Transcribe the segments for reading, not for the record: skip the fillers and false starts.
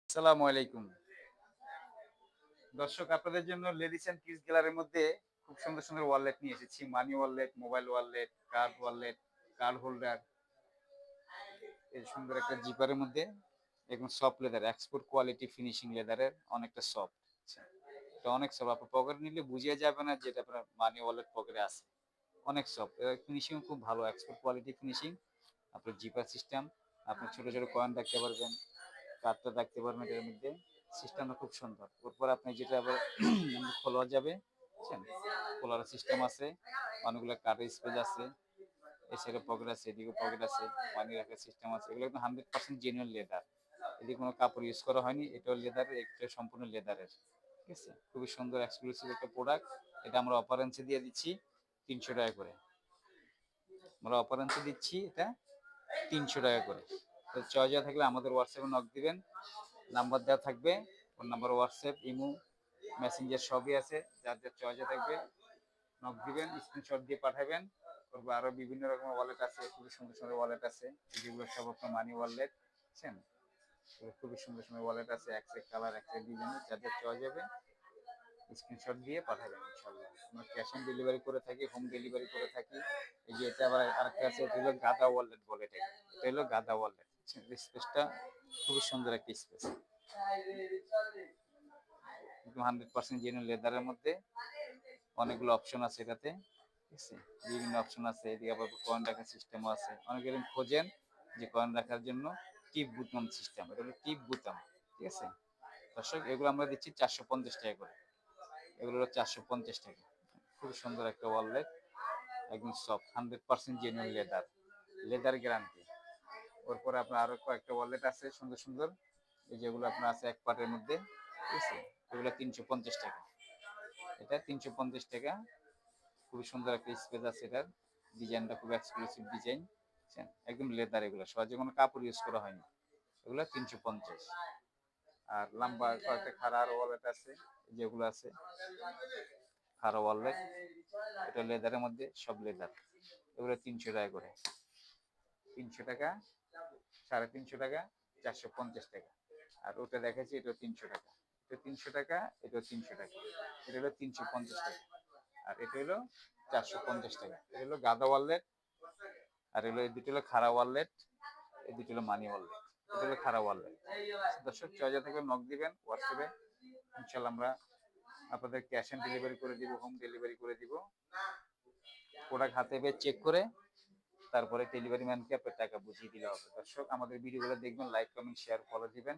আসসালামু আলাইকুম। দর্শক আপনাদের জন্য লেডিস অ্যান্ড কিডস গ্যালারির মধ্যে খুব সুন্দর, সুন্দর ওয়ালেট নিয়ে এসেছি। Money wallet, mobile wallet, card holder. এই সুন্দর একটা জিপারের মধ্যে একদম soft leather, export quality finishing লেদারের অনেকটা সফট। আচ্ছা, এটা অনেক সফট। আপনার পকেটে নিলে বুঝিয়ে যাবে না যে এটা আপনার মানি ওয়ালেট পকেটে আছে। অনেক সফট। এর ফিনিশিং খুব ভালো, এক্সপোর্ট কোয়ালিটি ফিনিশিং। আপনার জিপার সিস্টেম, আপনি ছোট, ছোট কয়েন রাখতে পারবেন। কার্ডটা রাখতে পারবেন এটার মধ্যে। সিস্টেমটা খুব সুন্দর। এরপর আপনি যেটা আবার খোলা যাবে, বুঝছেন? খোলার সিস্টেম আছে, অনেকগুলো কার্ডের স্পেস আছে। এই সাইডে পকেট আছে, এদিকে পকেট আছে, পানি রাখার সিস্টেম আছে। এগুলো একদম 100% জেনুইন লেদার। এদিকে কোনো কাপড় ইউজ করা হয়নি। এটাও লেদারের, এটা সম্পূর্ণ লেদারের। ঠিক আছে? খুবই সুন্দর এক্সক্লুসিভ একটা প্রোডাক্ট। এটা আমরা অফারেন্সে দিয়ে দিচ্ছি ৳৩০০ করে। আমরা অফারেন্সে দিচ্ছি এটা ৳৩০০ করে। তো চয়েস থাকলে আমাদের হোয়াটসঅ্যাপে নক দিবেন। নাম্বার দেওয়া থাকবে। Phone number, WhatsApp, imo, Messenger সবই আছে। যার যার চয়েসে থাকবে নক দিবেন, স্ক্রিনশট দিয়ে পাঠাবেন। তারপর আরো বিভিন্ন রকমের ওয়ালেট আছে, খুবই সুন্দর সুন্দর ওয়ালেট আছে, যেগুলো সব আপনার মানি ওয়ালেট, বুঝছেন? খুবই সুন্দর সুন্দর ওয়ালেট আছে, এক এক কালার, এক এক ডিজাইনের, যা যা চয়েস যাবে স্ক্রিনশট দিয়ে পাঠাবেন ইনশাআল্লাহ। আমরা ক্যাশ অন ডেলিভারি করে থাকি, হোম ডেলিভারি করে থাকি। এই যে এটা আবার আরেকটা আছে, এটা হলো গাদা ওয়ালেট বলে এটাকে। এটা হলো গাদা ওয়ালেট। স্পেসটা খুবই সুন্দর একটা স্পেস। একদম 100% জেনুইন লেদারের মধ্যে অনেকগুলো অপশন আছে এটাতে। ঠিক আছে? বিভিন্ন অপশন আছে। এদিকে আবার কয়েন রাখার সিস্টেমও আছে। অনেকে এরকম খোঁজেন যে কয়েন রাখার জন্য টিপ বুতাম সিস্টেম। এটা হলো টিপ বুতাম। ঠিক আছে? দর্শক, এগুলো আমরা দিচ্ছি ৳৪৫০ করে। এগুলো হলো ৳৪৫০। খুব সুন্দর একটা ওয়ালেট। একদম soft, 100% genuine leather. Leather guarantee. ওরপরে আপনার আরো কয়েকটা ওয়ালেট আছে সুন্দর, সুন্দর। এই যেগুলো আপনার আছে এক পার্টের মধ্যে। ঠিক আছে? এগুলো ৳৩৫০। এটা ৳৩৫০। খুবই সুন্দর একটা স্পেস আছে এটার। ডিজাইনটা খুব এক্সক্লুসিভ ডিজাইন। বুঝছেন? একদম লেদার এগুলো। সহজে কোনো কাপড় ইউজ করা হয়নি। এগুলো ৩৫০। আর লম্বা কয়েকটা খাড়া আরো ওয়ালেট আছে, যেগুলো আছে খাড়া ওয়ালেট। এটা লেদারের মধ্যে, সব লেদার। এগুলো ৳৩০০ করে। ৳৩০০, ৳৩৫০, ৳৪৫০। আর ওটা দেখাচ্ছি, এটা ৳৩০০। এটা ৳৩০০, এটা ৳৩০০। এটা হলো ৳৩৫০। আর এটা হলো ৳৪৫০। এটা হলো গাদা ওয়ালেট। আর এগুলো, এই দুটো হলো খাড়া ওয়ালেট, এই দুটো হলো মানি ওয়ালেট। এটা হলো খাড়া ওয়ালেট। দর্শক, চয়েস থেকে নক দিবেন হোয়াটসঅ্যাপে। ইনশাআল্লাহ আমরা আপনাদের ক্যাশ অন ডেলিভারি করে দিব, হোম ডেলিভারি করে দিব। প্রোডাক্ট হাতে পেয়ে চেক করে তারপরে ডেলিভারি ম্যানকে আপনার টাকা বুঝিয়ে দিলে হবে। দর্শক, আমাদের ভিডিওগুলো দেখবেন, লাইক, কমেন্ট, শেয়ার, ফলো দিবেন।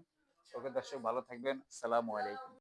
ওকে দর্শক, ভালো থাকবেন। আসসালামু আলাইকুম।